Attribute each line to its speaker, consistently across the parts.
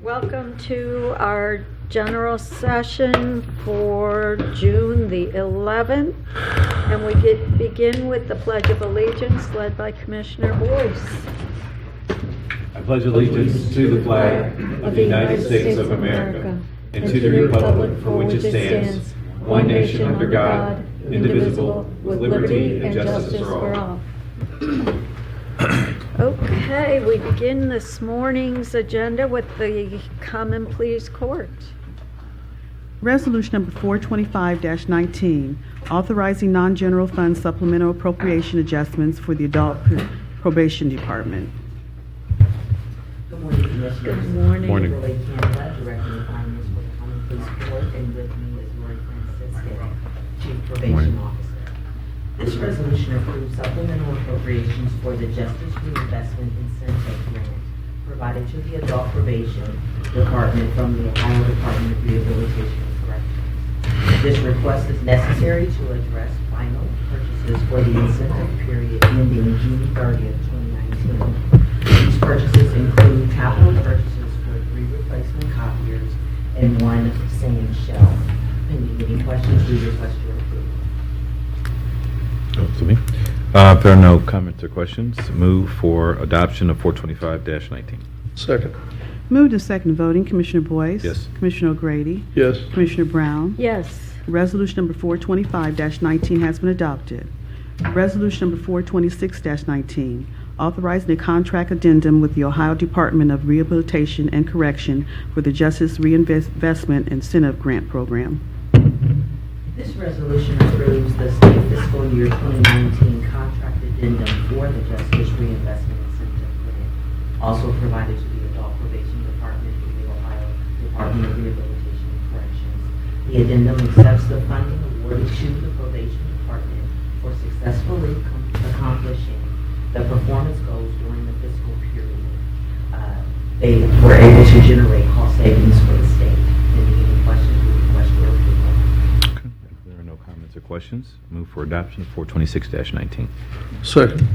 Speaker 1: Welcome to our general session for June the 11th. And we begin with the Pledge of Allegiance led by Commissioner Boyce.
Speaker 2: I pledge allegiance to the flag of the United States of America and to the republic for which it stands, one nation under God, indivisible, with liberty and justice for all.
Speaker 1: Okay, we begin this morning's agenda with the Common Pleas Court.
Speaker 3: Resolution number 425-19, authorizing non-general fund supplemental appropriation adjustments for the Adult Probation Department.
Speaker 4: Good morning, Commissioners.
Speaker 1: Good morning.
Speaker 2: Morning.
Speaker 4: Roy Canada, Director of Finance for the Common Pleas Court, and with me is Lori Francisco, Chief Probation Officer. This resolution approves supplemental appropriations for the Justice Reinvestment Incentive Grant provided to the Adult Probation Department from the Ohio Department of Rehabilitation and Corrections. This request is necessary to address final purchases for the incentive period ending June 30th, 2019. These purchases include capital purchases for 3 replacement copiers and 1 sand shell. Pending any questions, we request your approval.
Speaker 2: To me. If there are no comments or questions, move for adoption of 425-19.
Speaker 5: Second.
Speaker 3: Moved and second voting, Commissioner Boyce.
Speaker 2: Yes.
Speaker 3: Commissioner O'Grady.
Speaker 5: Yes.
Speaker 3: Commissioner Brown.
Speaker 1: Yes.
Speaker 3: Resolution number 425-19 has been adopted. Resolution number 426-19, authorizing a contract addendum with the Ohio Department of Rehabilitation and Correction for the Justice Reinvestment Incentive Grant Program.
Speaker 4: This resolution approves the state fiscal year 2019 contract addendum for the Justice Reinvestment Incentive Grant, also provided to the Adult Probation Department of the Ohio Department of Rehabilitation and Corrections. The addendum accepts the funding awarded to the Probation Department for successfully accomplishing the performance goals during the fiscal period. They were able to generate cost savings for the state. Any questions, we request your approval.
Speaker 2: If there are no comments or questions, move for adoption of 426-19.
Speaker 5: Second.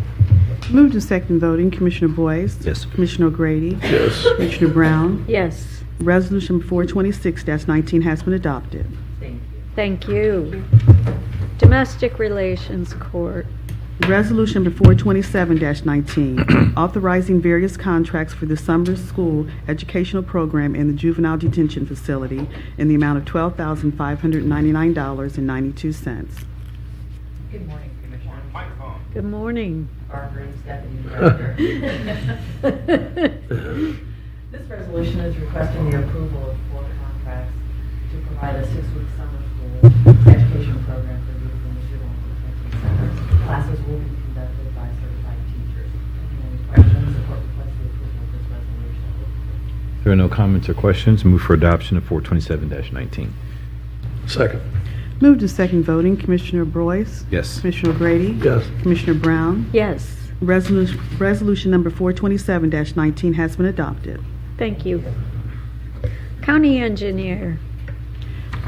Speaker 3: Moved and second voting, Commissioner Boyce.
Speaker 2: Yes.
Speaker 3: Commissioner O'Grady.
Speaker 5: Yes.
Speaker 3: Commissioner Brown.
Speaker 1: Yes.
Speaker 3: Resolution 426-19 has been adopted.
Speaker 4: Thank you.
Speaker 1: Thank you. Domestic Relations Court.
Speaker 3: Resolution number 427-19, authorizing various contracts for the summer school educational program in the juvenile detention facility in the amount of $12,599.92.
Speaker 4: Good morning, Commissioner.
Speaker 1: Good morning.
Speaker 4: Barbara and Stephanie, Director. This resolution is requesting the approval of 4 contracts to provide a 6-week summer school education program for youth in the juvenile detention centers. Classes will be conducted by certified teachers. Any questions, the court requests the approval of this resolution.
Speaker 2: If there are no comments or questions, move for adoption of 427-19.
Speaker 5: Second.
Speaker 3: Moved to second voting, Commissioner Boyce.
Speaker 2: Yes.
Speaker 3: Commissioner O'Grady.
Speaker 5: Yes.
Speaker 3: Commissioner Brown.
Speaker 1: Yes.
Speaker 3: Resolution number 427-19 has been adopted.
Speaker 1: Thank you. County Engineer.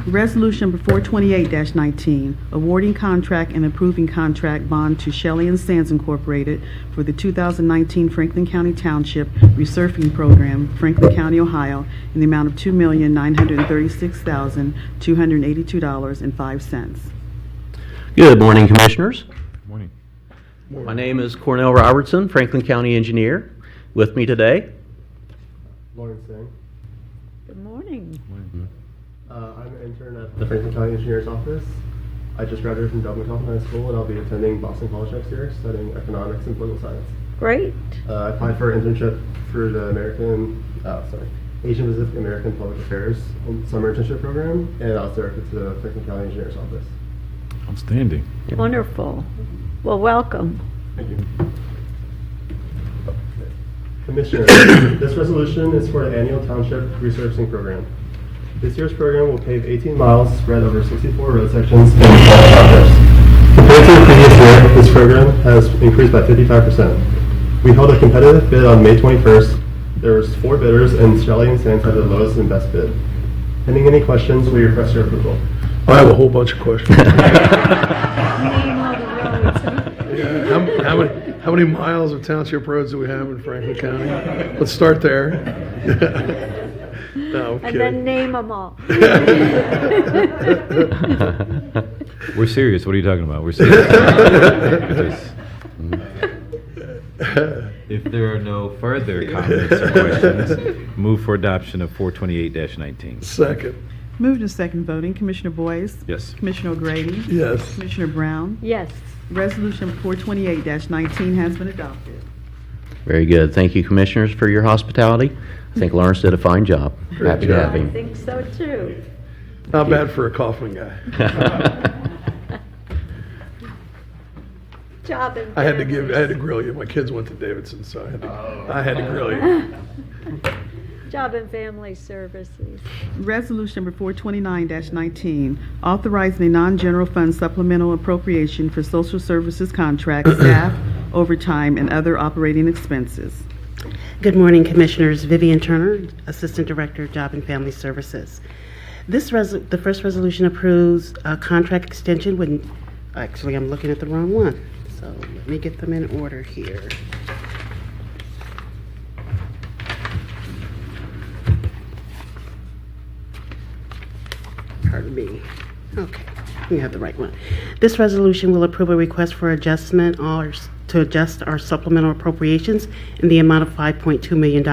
Speaker 3: Resolution number 428-19, awarding contract and approving contract bond to Shelley and Sands Incorporated for the 2019 Franklin County Township Resurfacing Program, Franklin County, Ohio, in the amount of $2,936,282.05.
Speaker 6: Good morning, Commissioners.
Speaker 2: Good morning.
Speaker 6: My name is Cornell Robertson, Franklin County Engineer. With me today,
Speaker 5: Lauren Singh.
Speaker 1: Good morning.
Speaker 5: I'm an intern at the Franklin County Engineer's Office. I just graduated from Dublin High School, and I'll be attending Boston College next year, studying economics and political science.
Speaker 1: Great.
Speaker 5: I applied for an internship through the Asian Pacific American Public Affairs Summer Internship Program, and I was directed to the Franklin County Engineer's Office.
Speaker 2: Outstanding.
Speaker 1: Wonderful. Well, welcome.
Speaker 5: Thank you. Commissioner, this resolution is for the annual Township Resurfacing Program. This year's program will pave 18 miles spread over 64 road sections and 12 projects. Compared to the previous year, this program has increased by 55%. We held a competitive bid on May 21st. There was 4 bidders, and Shelley and Sands had the lowest and best bid. Pending any questions, we request your approval.
Speaker 7: I have a whole bunch of questions.
Speaker 1: Name all the roads.
Speaker 7: How many miles of township roads do we have in Franklin County? Let's start there. No, I'm
Speaker 1: And then
Speaker 7: kidding.
Speaker 1: name them all.
Speaker 2: We're serious. What are you talking about? We're serious. If there are no further comments or questions, move for adoption of 428-19.
Speaker 7: Second.
Speaker 3: Moved and second voting, Commissioner Boyce?
Speaker 2: Yes.
Speaker 3: Commissioner O'Grady?
Speaker 7: Yes.
Speaker 3: Commissioner Brown?
Speaker 1: Yes.
Speaker 3: Resolution 428-19 has been adopted.
Speaker 6: Very good. Thank you, Commissioners, for your hospitality. I think Lawrence did a fine job. Happy to have
Speaker 1: I
Speaker 6: him.
Speaker 1: think so too.
Speaker 7: Not bad for a coughing guy.
Speaker 1: Job and
Speaker 7: I had to
Speaker 1: families.
Speaker 7: grill you. My kids went to Davidson, so I had to grill you.
Speaker 1: Job and Family Services.
Speaker 3: Resolution number 429-19, authorizing a non-general fund supplemental appropriation for social services contracts, staff, overtime, and other operating expenses.
Speaker 8: Good morning, Commissioners. Vivian Turner, Assistant Director, Job and Family Services. The first resolution approves a contract extension with, actually, I'm looking at the wrong one, so let me get them in order here. Pardon me. Okay, we have the right one. This resolution will approve a request for adjustment to adjust our supplemental appropriations in the amount of $5.2 million,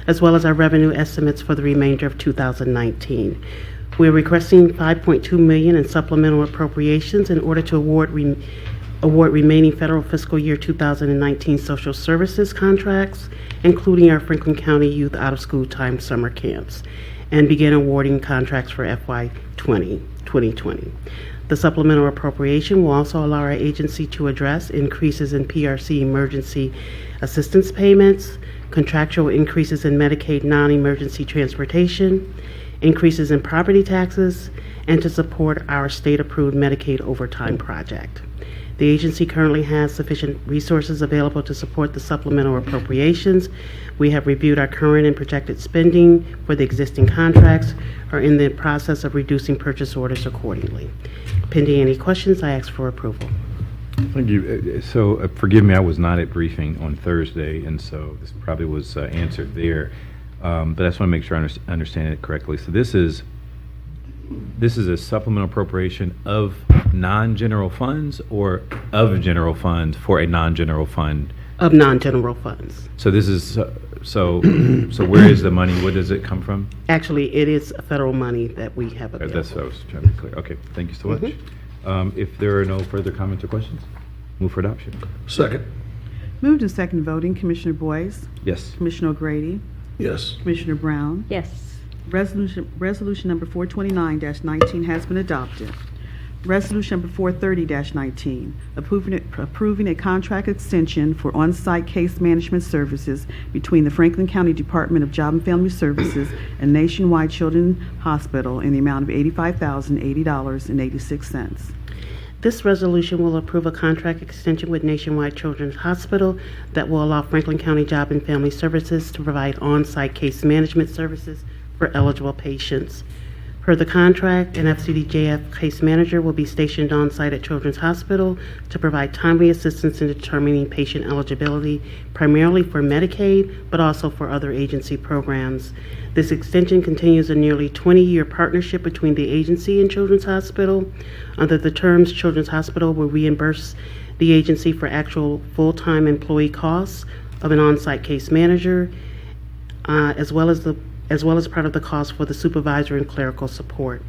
Speaker 8: as well as our revenue estimates for the remainder of 2019. We're requesting $5.2 million in supplemental appropriations in order to award remaining federal fiscal year 2019 social services contracts, including our Franklin County Youth Out-of-School Time Summer Camps, and begin awarding contracts for FY 2020. The supplemental appropriation will also allow our agency to address increases in PRC emergency assistance payments, contractual increases in Medicaid non-emergency transportation, increases in property taxes, and to support our state-approved Medicaid overtime project. The agency currently has sufficient resources available to support the supplemental appropriations. We have reviewed our current and projected spending for the existing contracts, are in the process of reducing purchase orders accordingly. Pending any questions, I ask for approval.
Speaker 2: Thank you. So forgive me, I was not at briefing on Thursday, and so this probably was answered there. But I just want to make sure I understand it correctly. So this is a supplemental appropriation of non-general funds or of general funds for a non-general fund?
Speaker 8: Of non-general funds.
Speaker 2: So this is, so where is the money? Where does it come from?
Speaker 8: Actually, it is federal money that we have available.
Speaker 2: That's what I was trying to be clear. Okay, thank you so much. If there are no further comments or questions, move for adoption.
Speaker 7: Second.
Speaker 3: Moved and second voting, Commissioner Boyce?
Speaker 2: Yes.
Speaker 3: Commissioner O'Grady?
Speaker 7: Yes.
Speaker 3: Commissioner Brown?
Speaker 1: Yes.
Speaker 3: Resolution number 429-19 has been adopted. Resolution number 430-19, approving a contract extension for on-site case management services between the Franklin County Department of Job and Family Services and Nationwide Children's Hospital in the amount of $85,080.86.
Speaker 8: This resolution will approve a contract extension with Nationwide Children's Hospital that will allow Franklin County Job and Family Services to provide on-site case management services for eligible patients. Per the contract, an FCDJF case manager will be stationed on-site at Children's Hospital to provide timely assistance in determining patient eligibility, primarily for Medicaid, but also for other agency programs. This extension continues a nearly 20-year partnership between the agency and Children's Hospital. Under the terms, Children's Hospital will reimburse the agency for actual full-time employee costs of an on-site case manager, as well as part of the cost for the supervisor and clerical support.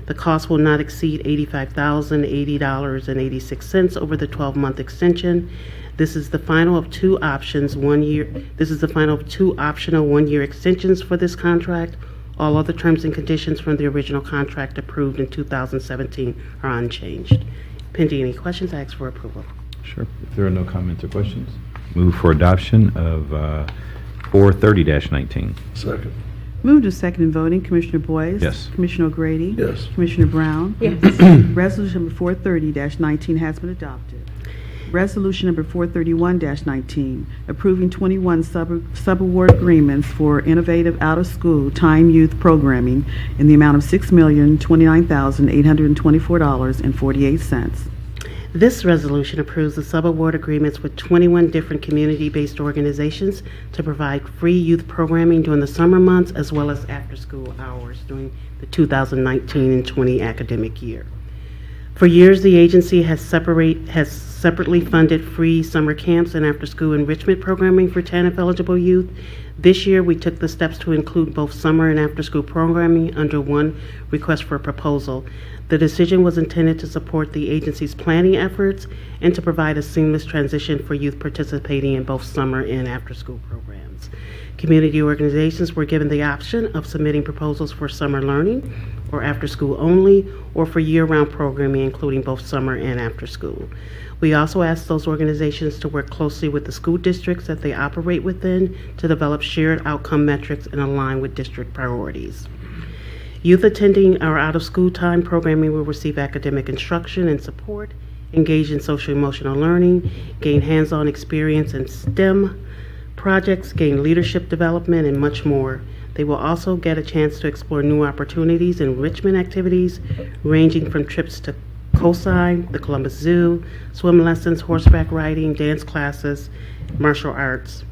Speaker 8: The cost will not exceed $85,080.86 over the 12-month extension. This is the final of two options, optional one-year extensions for this contract. All other terms and conditions from the original contract approved in 2017 are unchanged. Pending any questions, I ask for approval.
Speaker 2: Sure. If there are no comments or questions, move for adoption of 430-19.
Speaker 7: Second.
Speaker 3: Moved and second in voting, Commissioner Boyce?
Speaker 2: Yes.
Speaker 3: Commissioner O'Grady?
Speaker 7: Yes.
Speaker 3: Commissioner Brown?
Speaker 1: Yes.
Speaker 3: Resolution number 430-19 has been adopted. Resolution number 431-19, approving 21 subaward agreements for innovative out-of-school time youth programming in the amount of $6,029,824.48.
Speaker 8: This resolution approves the subaward agreements with 21 different community-based organizations to provide free youth programming during the summer months as well as after-school hours during the 2019 and 20 academic year. For years, the agency has separately funded free summer camps and after-school enrichment programming for TANF-eligible youth. This year, we took the steps to include both summer and after-school programming under one request for a proposal. The decision was intended to support the agency's planning efforts and to provide a seamless transition for youth participating in both summer and after-school programs. Community organizations were given the option of submitting proposals for summer learning or after-school only, or for year-round programming, including both summer and after-school. We also asked those organizations to work closely with the school districts that they operate within to develop shared outcome metrics and align with district priorities. Youth attending our out-of-school time programming will receive academic instruction and support, engage in social-emotional learning, gain hands-on experience in STEM projects, gain leadership development, and much more. They will also get a chance to explore new opportunities and enrichment activities, ranging from trips to COSI, the Columbus Zoo, swim lessons, horseback riding, dance classes, martial arts.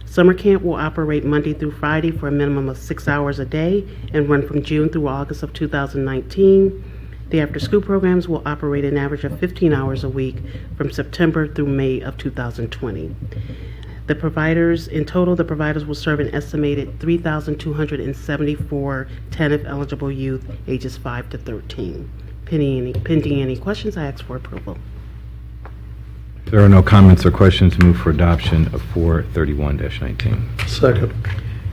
Speaker 8: Summer camp will operate Monday through Friday for a minimum of 6 hours a day and run from June through August of 2019. The after-school programs will operate an average of 15 hours a week from September through May of 2020. The providers will serve an estimated 3,274 TANF-eligible youth ages 5 to 13. Pending any questions, I ask for approval.
Speaker 9: If there are no comments or questions, move for adoption of 431-19.
Speaker 7: Second.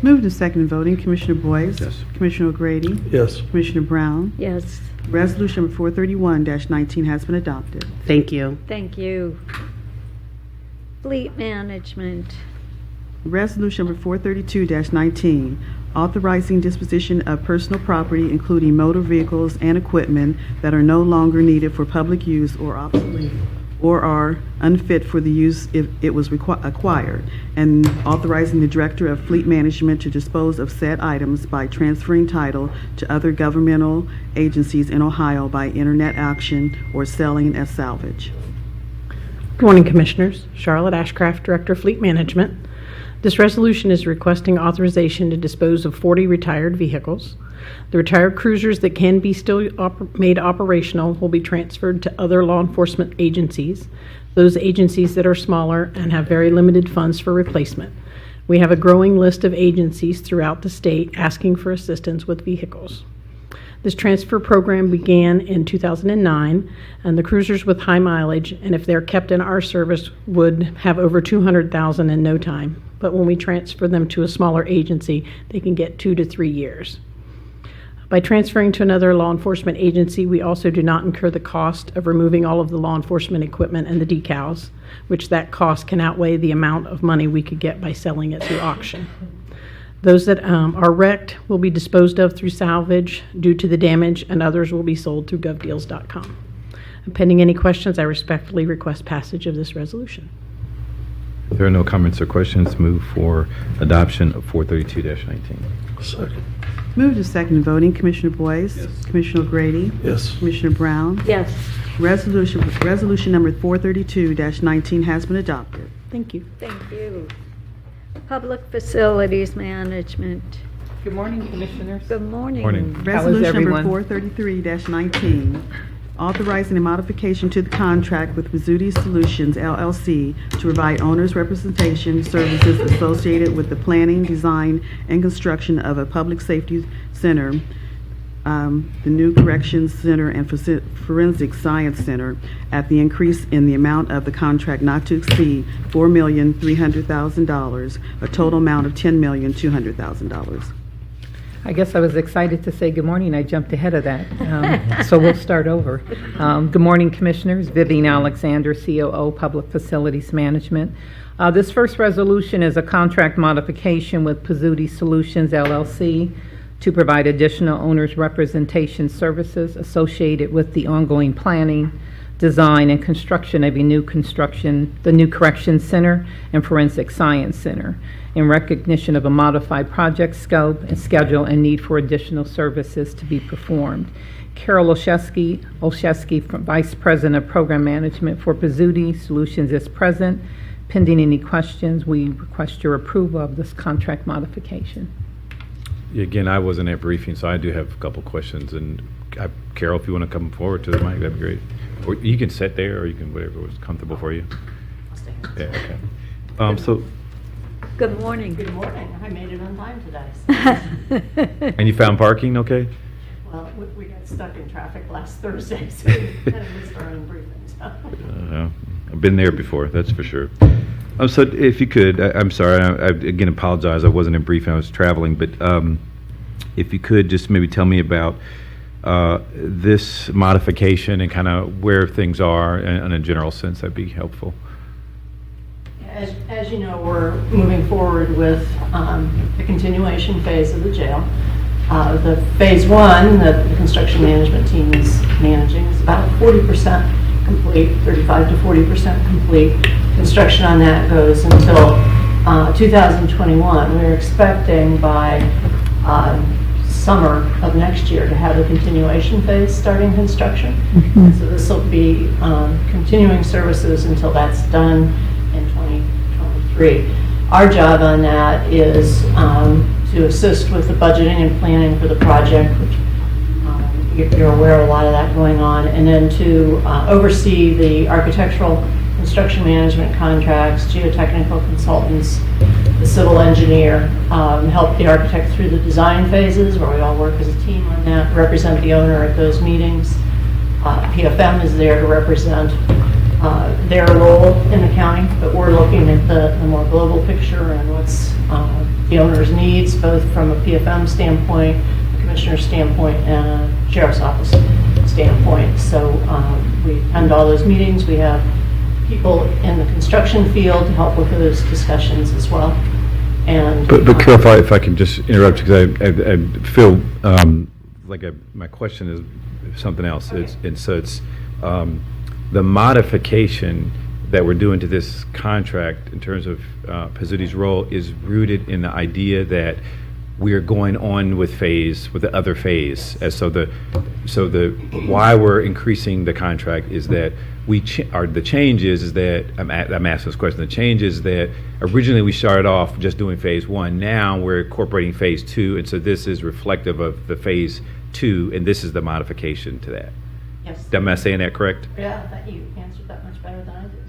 Speaker 3: Moved and second voting, Commissioner Boyce?
Speaker 9: Yes.
Speaker 3: Commissioner O'Grady?
Speaker 7: Yes.
Speaker 3: Commissioner Brown?
Speaker 1: Yes,
Speaker 3: Resolution number 431-19 has been adopted.
Speaker 8: Thank you.
Speaker 1: thank you. Fleet management.
Speaker 3: Resolution number 432-19, authorizing disposition of personal property, including motor vehicles and equipment that are no longer needed for public use or obsolete or are unfit for the use if it was acquired, and authorizing the Director of Fleet Management to dispose of said items by transferring title to other governmental agencies in Ohio by internet auction or selling as salvage.
Speaker 10: Good morning, Commissioners. Charlotte Ashcraft, Director of Fleet Management. This resolution is requesting authorization to dispose of 40 retired vehicles. The retired cruisers that can be still made operational will be transferred to other law enforcement agencies, those agencies that are smaller and have very limited funds for replacement. We have a growing list of agencies throughout the state asking for assistance with vehicles. This transfer program began in 2009, and the cruisers with high mileage, and if they're kept in our service, would have over $200,000 in no time. But when we transfer them to a smaller agency, they can get 2 to 3 years. By transferring to another law enforcement agency, we also do not incur the cost of removing all of the law enforcement equipment and the decals, which that cost can outweigh the amount of money we could get by selling it through auction. Those that are wrecked will be disposed of through salvage due to the damage, and others will be sold through govdeals.com. Pending any questions, I respectfully request passage of this resolution.
Speaker 9: If there are no comments or questions, move for adoption of 432-19.
Speaker 7: Second.
Speaker 3: Moved and second voting, Commissioner Boyce?
Speaker 9: Yes.
Speaker 3: Commissioner O'Grady?
Speaker 7: Yes.
Speaker 3: Commissioner Brown?
Speaker 1: Yes,
Speaker 3: Resolution number 432-19 has been adopted.
Speaker 10: Thank you.
Speaker 1: thank you. Public facilities management.
Speaker 11: Good morning, Commissioners.
Speaker 1: Good morning.
Speaker 9: Morning.
Speaker 3: Resolution number
Speaker 11: everyone?
Speaker 3: 433-19, authorizing a modification to the contract with Rizzuti Solutions LLC to provide owner's representation services associated with the planning, design, and construction of a public safety center, the new Corrections Center and Forensic Science Center, at the increase in the amount of the contract not to exceed $4,300,000, a total amount of $10,200,000.
Speaker 11: I guess I was excited to say good morning. I jumped ahead of that. So we'll start over. Good morning, Commissioners. Vivian Alexander, COO, Public Facilities Management. This first resolution is a contract modification with Pizzuti Solutions, LLC, to provide additional owner's representation services associated with the ongoing planning, design, and construction of the new Corrections Center and Forensic Science Center, in recognition of a modified project scope and schedule and need for additional services to be performed. Carol Olszewski, Vice President of Program Management for Pizzuti Solutions is present. Pending any questions, we request your approval of this contract modification.
Speaker 9: Again, I wasn't at briefing, so I do have a couple questions. And Carol, if you want to come forward to the mic, that'd be great. Or you can sit there, or you can whatever was comfortable for you. Yeah, okay. So,
Speaker 1: Good morning.
Speaker 12: Good morning. I made it on time today.
Speaker 9: and you found parking, okay?
Speaker 12: Well, we got stuck in traffic last Thursday, so we kind of missed our own briefings.
Speaker 9: I've been there before, that's for sure. So if you could, I'm sorry, I again apologize, I wasn't in briefing, I was traveling, but if you could just maybe tell me about this modification and kind of where things are in a general sense, that'd be helpful.
Speaker 12: As you know, we're moving forward with the continuation phase of the jail. The phase one that the construction management team is managing is about 40% complete, 35 to 40% complete. Construction on that goes until 2021. We're expecting by summer of next year to have the continuation phase starting construction. So this will be continuing services until that's done in 2023. Our job on that is to assist with the budgeting and planning for the project, which you're aware of a lot of that going on, and then to oversee the architectural construction management contracts, geotechnical consultants, the civil engineer, help the architect through the design phases where we all work as a team on that, represent the owner at those meetings. PFM is there to represent their role in the county, but we're looking at the more global picture and what's the owner's needs, both from a PFM standpoint, a commissioner's standpoint, and a sheriff's office standpoint. So we attend all those meetings. We have people in the construction field to help with those discussions as well. And
Speaker 9: But Carol, if I can just interrupt you, because I feel like my question is something else.
Speaker 12: Okay.
Speaker 9: And so it's the modification that we're doing to this contract in terms of Pizzuti's role is rooted in the idea that we are going on with the other phase. So the why we're increasing the contract is that the change is that I'm asking this question. The change is that originally we started off just doing phase one. Now we're incorporating phase two, and so this is reflective of the phase two, and this is the modification to that.
Speaker 12: yes.
Speaker 9: Am I saying that correct?
Speaker 12: Yeah, I thought you answered that much better than I did.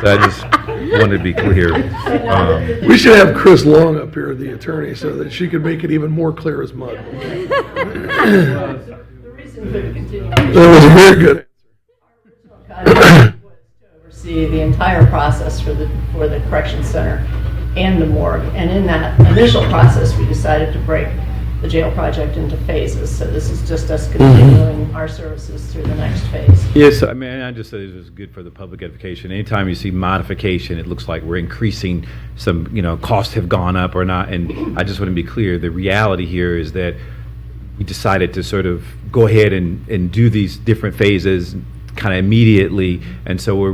Speaker 9: So I just wanted to be clear.
Speaker 7: We should have Chris Long up here, the attorney, so that she could make it even more clear as mud.
Speaker 12: The reason for the continuation
Speaker 7: That was a very good
Speaker 12: was to oversee the entire process for the correction center and the morgue. And in that initial process, we decided to break the jail project into phases. So this is just us continuing our services through the next phase.
Speaker 9: Yes, I mean, I just said it was good for the public edification. Anytime you see modification, it looks like we're increasing some, costs have gone up or not. And I just want to be clear, the reality here is that we decided to sort of go ahead and do these different phases kind of immediately. And so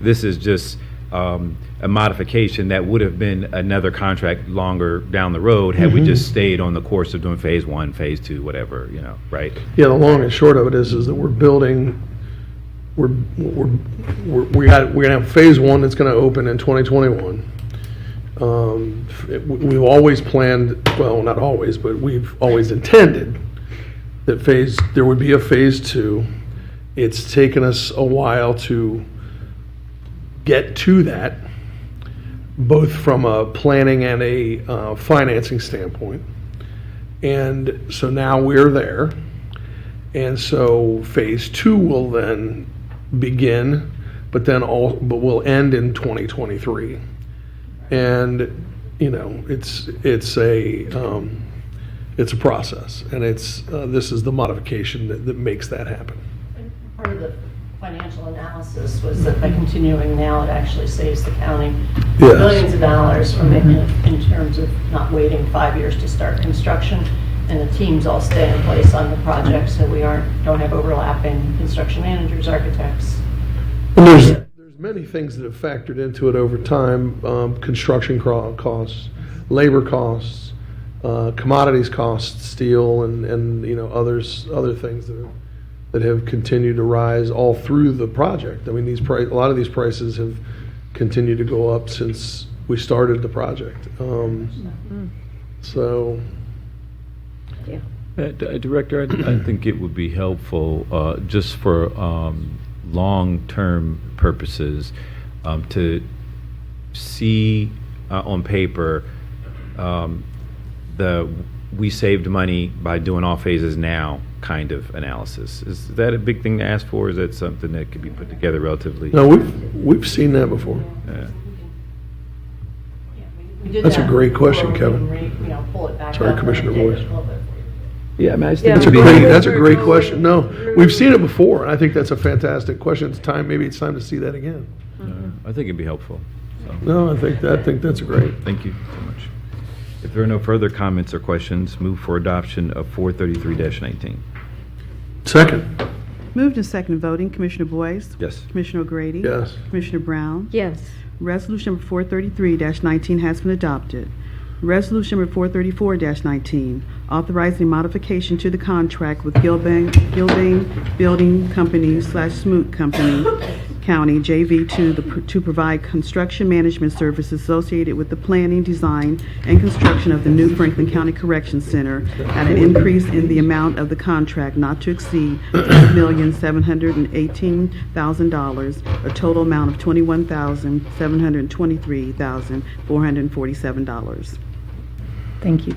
Speaker 9: this is just a modification that would have been another contract longer down the road had we just stayed on the course of doing phase one, phase two, whatever, right?
Speaker 7: Yeah, the long and short of it is that we're building. We're gonna have phase one that's gonna open in 2021. We've always planned, well, not always, but we've always intended that there would be a phase two. It's taken us a while to get to that, both from a planning and a financing standpoint. And so now we're there. And so phase two will then begin, but will end in 2023. And it's a process, and this is the modification that makes that happen.
Speaker 12: And part of the financial analysis was that by continuing now, it actually saves the county
Speaker 7: Yes.
Speaker 12: millions of dollars in terms of not waiting 5 years to start construction. And the teams all stay in place on the project, so we don't have overlapping construction managers, architects.
Speaker 7: And there's many things that have factored into it over time, construction costs, labor costs, commodities costs, steel and other things that have continued to rise all through the project. I mean, a lot of these prices have continued to go up since we started the project. So,
Speaker 1: Yeah.
Speaker 9: Director, I think it would be helpful, just for long-term purposes, to see on paper the "we saved money by doing all phases now" kind of analysis. Is that a big thing to ask for? Or is that something that could be put together relatively?
Speaker 7: no, we've seen that before.
Speaker 12: We did
Speaker 7: That's a
Speaker 12: that
Speaker 7: great
Speaker 12: before.
Speaker 7: question,
Speaker 12: We
Speaker 7: Kevin.
Speaker 12: can pull it back
Speaker 7: Sorry,
Speaker 12: up and
Speaker 7: Commissioner
Speaker 12: update it
Speaker 7: Boyce.
Speaker 12: a little bit for you.
Speaker 9: Yeah, I mean, I just
Speaker 1: Yeah,
Speaker 9: think
Speaker 7: That's a great question. No, we've seen it before, and I think that's a fantastic question. Maybe it's time to see that again.
Speaker 9: I think it'd be helpful. So,
Speaker 7: No, I think that's great.
Speaker 9: thank you so much. If there are no further comments or questions, move for adoption of 433-19.
Speaker 7: Second.
Speaker 3: Moved and second voting, Commissioner Boyce?
Speaker 9: Yes.
Speaker 3: Commissioner O'Grady?
Speaker 7: Yes.
Speaker 3: Commissioner Brown?
Speaker 1: Yes.
Speaker 3: Resolution number 433-19 has been adopted. Resolution number 434-19, authorizing modification to the contract with Gilbane Building Company / Smoot Company, County, JV2, to provide construction management services associated with the planning, design, and construction of the new Franklin County Correction Center at an increase in the amount of the contract not to exceed $5,718,000, a total amount of $21,723,447.
Speaker 11: Thank you.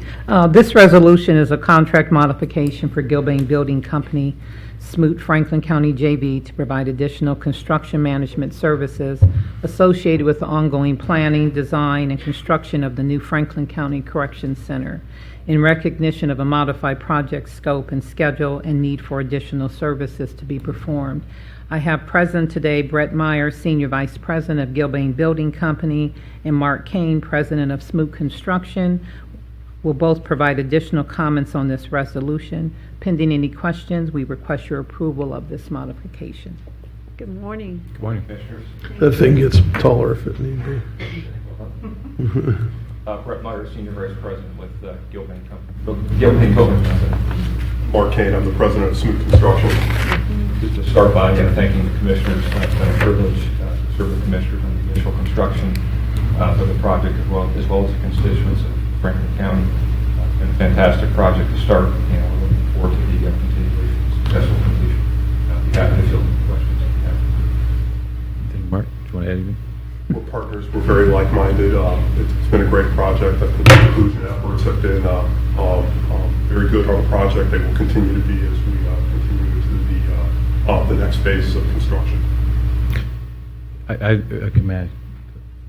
Speaker 11: This resolution is a contract modification for Gilbane Building Company, Smoot, Franklin County JV, to provide additional construction management services associated with the ongoing planning, design, and construction of the new Franklin County Correction Center in recognition of a modified project scope and schedule and need for additional services to be performed. I have present today Brett Meyer, Senior Vice President of Gilbane Building Company, and Mark Kane, President of Smoot Construction, will both provide additional comments on this resolution. Pending any questions, we request your approval of this modification.
Speaker 1: Good morning.
Speaker 9: Good morning, Commissioners.
Speaker 7: That thing gets taller if it need be.
Speaker 13: Brett Meyer, Senior Vice President with Gilbane Building Company.
Speaker 5: Mark Kane, I'm the president of Smoot Construction.
Speaker 13: Just to start by thanking the Commissioners. It's been a privilege to serve the Commissioners on the initial construction of the project as well as the constituents of Franklin County. It's been a fantastic project to start, and we're looking forward to the continuation, successful completion. I'll be happy to field any questions if you have.
Speaker 9: Thank you, Mark. Do you want to add anything?
Speaker 5: We're partners, we're very like-minded. It's been a great project. I think the inclusion efforts have been very good on the project. They will continue to be as we continue into the next phase of construction.
Speaker 9: I can add.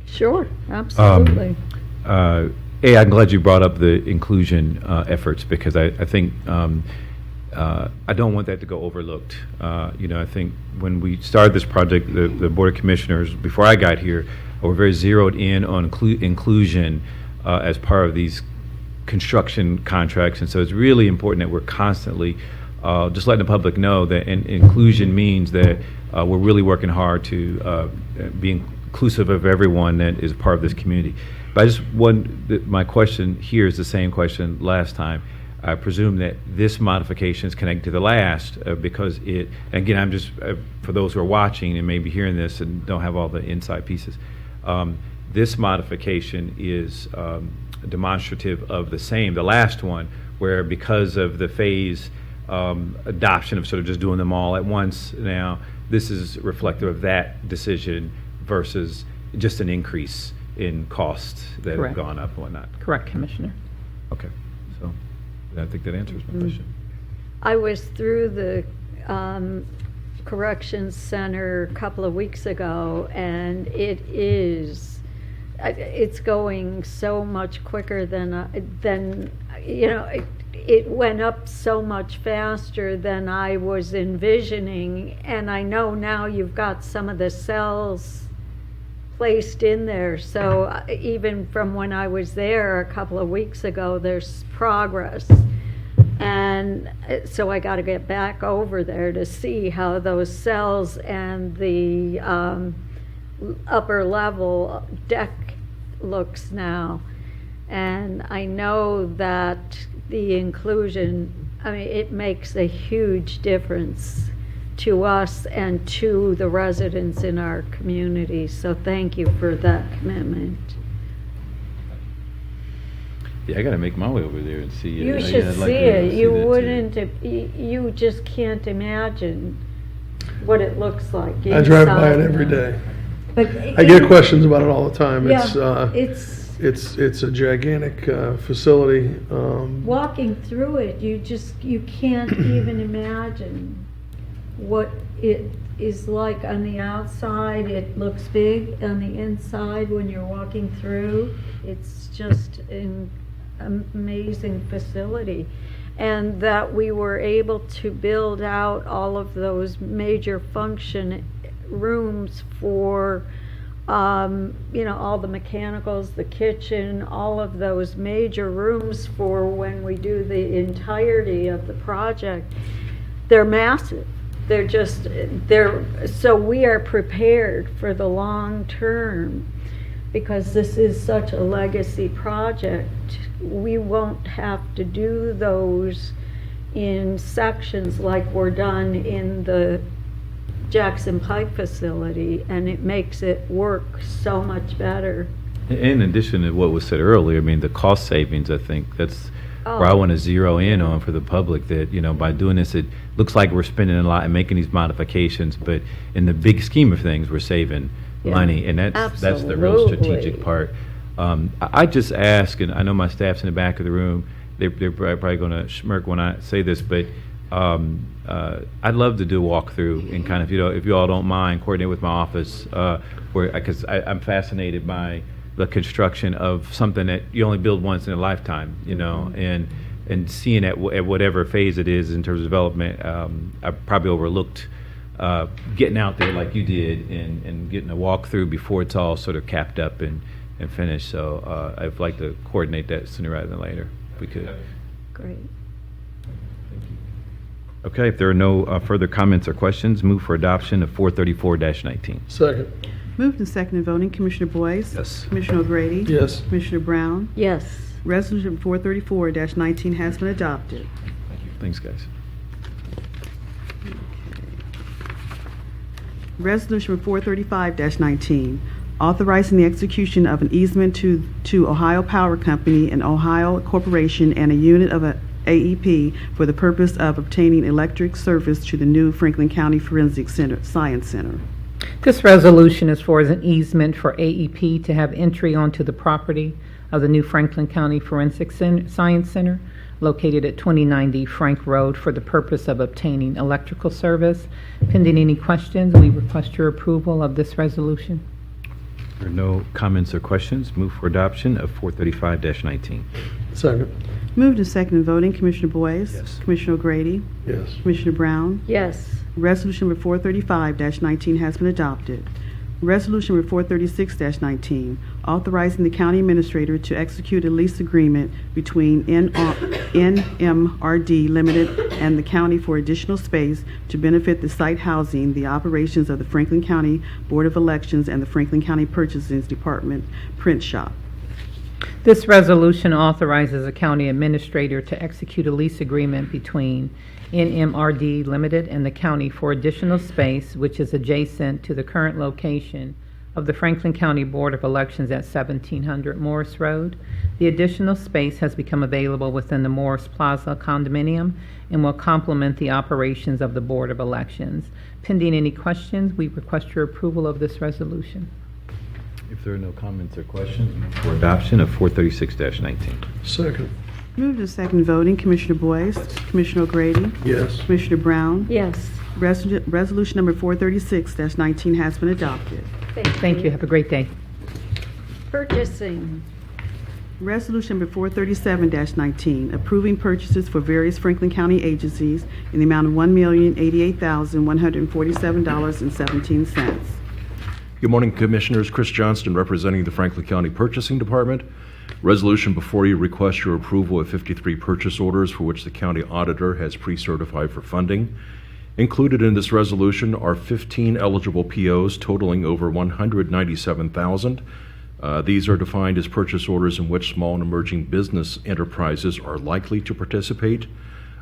Speaker 1: Sure, absolutely.
Speaker 9: I'm glad you brought up the inclusion efforts, because I think I don't want that to go overlooked. I think when we started this project, the Board of Commissioners, before I got here, were very zeroed in on inclusion as part of these construction contracts. And so it's really important that we're constantly just letting the public know that inclusion means that we're really working hard to be inclusive of everyone that is part of this community. But my question here is the same question last time. I presume that this modification is connected to the last because again, I'm just, for those who are watching and maybe hearing this and don't have all the inside pieces, this modification is demonstrative of the last one, where because of the phase adoption of sort of just doing them all at once now, this is reflective of that decision versus just an increase in costs that
Speaker 11: Correct.
Speaker 9: have gone up and whatnot.
Speaker 11: Correct, Commissioner.
Speaker 9: Okay, so I think that answers my question.
Speaker 1: I was through the Corrections Center a couple of weeks ago, and it's going so much quicker than it went up so much faster than I was envisioning, and I know now you've got some of the cells placed in there, so even from when I was there a couple of weeks ago, there's progress. And so I got to get back over there to see how those cells and the upper level deck looks now. And I know that the inclusion, I mean, it makes a huge difference to us and to the residents in our community. So thank you for that commitment.
Speaker 9: Yeah, I got to make my way over there and see it.
Speaker 1: You
Speaker 9: Yeah,
Speaker 1: should
Speaker 9: I'd
Speaker 1: see
Speaker 9: like to
Speaker 1: it.
Speaker 9: see
Speaker 1: You
Speaker 9: that, too.
Speaker 1: wouldn't, you just can't imagine what it looks like.
Speaker 7: I drive by it
Speaker 1: inside.
Speaker 7: every day.
Speaker 1: But
Speaker 7: I get questions about it all the time.
Speaker 1: Yeah,
Speaker 7: It's a gigantic facility.
Speaker 1: walking through it, you can't even imagine what it is like on the outside. It looks big on the inside when you're walking through. It's just an amazing facility. And that we were able to build out all of those major function rooms for all the mechanicals, the kitchen, all of those major rooms for when we do the entirety of the project. They're massive. So we are prepared for the long term because this is such a legacy project. We won't have to do those in sections like were done in the Jackson Pike facility, and it makes it work so much better.
Speaker 9: In addition to what was said earlier, I mean, the cost savings, I think that's where I
Speaker 1: Oh.
Speaker 9: want to zero in on for the public, that, by doing this, it looks like we're spending a lot and making these modifications, but in the big scheme of things, we're saving
Speaker 1: Yeah.
Speaker 9: money, and that's the real strategic
Speaker 1: Absolutely.
Speaker 9: part. I just ask, and I know my staff's in the back of the room, they're probably going to smirk when I say this, but I'd love to do a walkthrough and kind of, if you all don't mind, coordinate with my office, because I'm fascinated by the construction of something that you only build once in a lifetime, and seeing at whatever phase it is in terms of development. I probably overlooked getting out there like you did and getting a walkthrough before it's all sort of capped up and finished. So I'd like to coordinate that sooner rather than later, if we could.
Speaker 1: Great.
Speaker 9: Okay, if there are no further comments or questions, move for adoption of 434-19.
Speaker 7: Second.
Speaker 3: Moved and seconded voting, Commissioner Boyce?
Speaker 9: Yes.
Speaker 3: Commissioner O'Grady?
Speaker 7: Yes.
Speaker 3: Commissioner Brown?
Speaker 1: Yes.
Speaker 3: Resolution 434-19 has been adopted.
Speaker 9: Thank you. Thanks, guys.
Speaker 3: Resolution 435-19, authorizing the execution of an easement to Ohio Power Company and Ohio Corporation and a unit of a AEP for the purpose of obtaining electric service to the new Franklin County Forensic Science Center.
Speaker 11: This resolution is for an easement for AEP to have entry onto the property of the new Franklin County Forensic Science Center located at 2090 Frank Road for the purpose of obtaining electrical service. Pending any questions, we request your approval of this resolution.
Speaker 9: If there are no comments or questions, move for adoption of 435-19.
Speaker 7: Second.
Speaker 3: Moved and seconded voting, Commissioner Boyce?
Speaker 9: Yes.
Speaker 3: Commissioner O'Grady?
Speaker 7: Yes.
Speaker 3: Commissioner Brown?
Speaker 1: Yes.
Speaker 3: Resolution number 435-19 has been adopted. Resolution number 436-19, authorizing the county administrator to execute a lease agreement between NMRD Limited and the county for additional space to benefit the site housing, the operations of the Franklin County Board of Elections and the Franklin County Purchasing Department print shop.
Speaker 11: This resolution authorizes the county administrator to execute a lease agreement between NMRD Limited and the county for additional space which is adjacent to the current location of the Franklin County Board of Elections at 1700 Morris Road. The additional space has become available within the Morris Plaza condominium and will complement the operations of the Board of Elections. Pending any questions, we request your approval of this resolution.
Speaker 9: If there are no comments or questions, move for adoption of 436-19.
Speaker 7: Second.
Speaker 3: Moved and seconded voting, Commissioner Boyce? Commissioner O'Grady?
Speaker 7: Yes.
Speaker 3: Commissioner Brown?
Speaker 1: Yes.
Speaker 3: Resolution number 436-19 has been adopted.
Speaker 11: Thank you. Have a great day.
Speaker 1: Purchasing.
Speaker 3: Resolution number 437-19, approving purchases for various Franklin County agencies in the amount of $1,088,147.17.
Speaker 14: Good morning, Commissioners. Chris Johnston representing the Franklin County Purchasing Department. Resolution before you requests your approval of 53 purchase orders for which the county auditor has pre-certified for funding. Included in this resolution are 15 eligible POs totaling over $197,000. These are defined as purchase orders in which small and emerging business enterprises are likely to participate.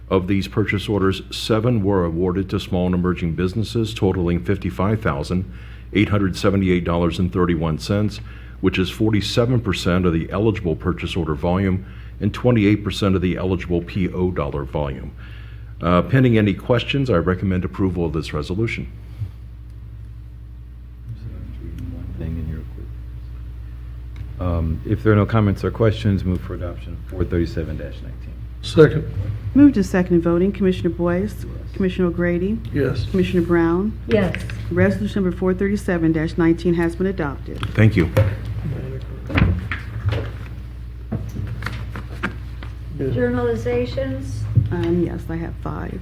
Speaker 14: Of these purchase orders, 7 were awarded to small and emerging businesses totaling $55,878.31, which is 47% of the eligible purchase order volume and 28% of the eligible PO dollar volume. Pending any questions, I recommend approval of this resolution.
Speaker 9: If there are no comments or questions, move for adoption of 437-19.
Speaker 7: Second.
Speaker 3: Moved and seconded voting, Commissioner Boyce, Commissioner O'Grady,
Speaker 7: Yes.
Speaker 3: Commissioner Brown.
Speaker 12: Yes.
Speaker 3: Resolution number 437-19 has been adopted.
Speaker 14: Thank you.
Speaker 1: Journalizations,
Speaker 3: Yes, I have 5.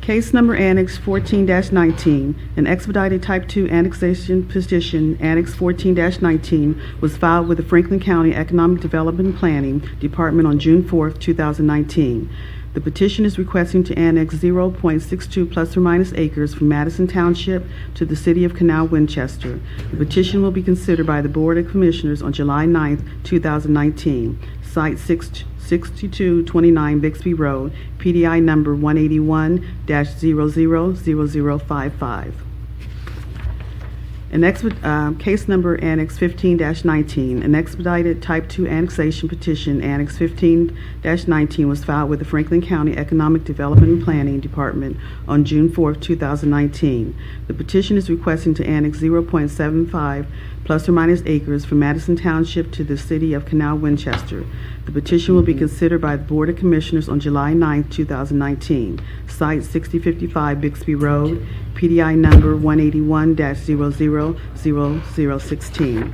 Speaker 3: Case number Annex 14-19, an expedited Type 2 annexation petition, Annex 14-19, was filed with the Franklin County Economic Development and Planning Department on June 4, 2019. The petition is requesting to annex 0.62 plus or minus acres from Madison Township to the city of Canal Winchester. The petition will be considered by the Board of Commissioners on July 9, 2019. Site 6229 Bixby Road, PDI number 181-000055. Case number Annex 15-19, an expedited Type 2 annexation petition, Annex 15-19, was filed with the Franklin County Economic Development and Planning Department on June 4, 2019. The petition is requesting to annex 0.75 plus or minus acres from Madison Township to the city of Canal Winchester. The petition will be considered by the Board of Commissioners on July 9, 2019. Site 6055 Bixby Road, PDI number 181-000016.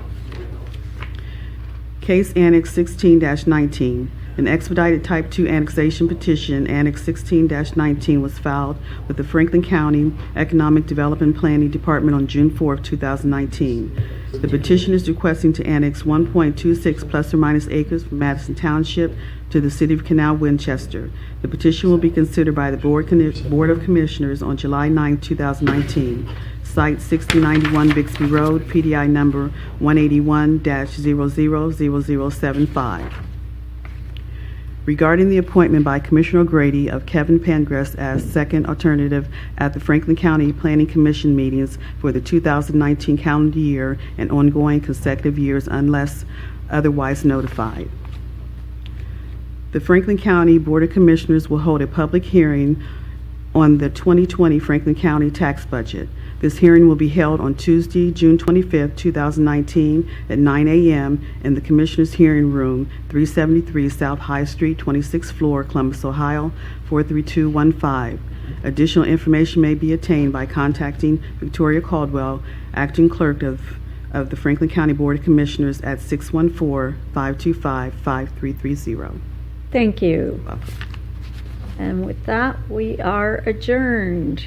Speaker 3: Case Annex 16-19. An expedited Type 2 annexation petition, Annex 16-19, was filed with the Franklin County Economic Development Planning Department on June 4, 2019. The petition is requesting to annex 1.26 plus or minus acres from Madison Township to the city of Canal Winchester. The petition will be considered by the Board of Commissioners on July 9, 2019. Site 6091 Bixby Road, PDI number 181-000075. Regarding the appointment by Commissioner O'Grady of Kevin Pengress as second alternative at the Franklin County Planning Commission meetings for the 2019 calendar year and ongoing consecutive years unless otherwise notified. The Franklin County Board of Commissioners will hold a public hearing on the 2020 Franklin County tax budget. This hearing will be held on Tuesday, June 25, 2019 at 9 a.m. in the Commissioners' Hearing Room, 373 South High Street, 26th floor, Columbus, Ohio, 43215. Additional information may be obtained by contacting Victoria Caldwell, Acting Clerk of the Franklin County Board of Commissioners at 614-525-5330.
Speaker 1: thank you. And with that, we are adjourned.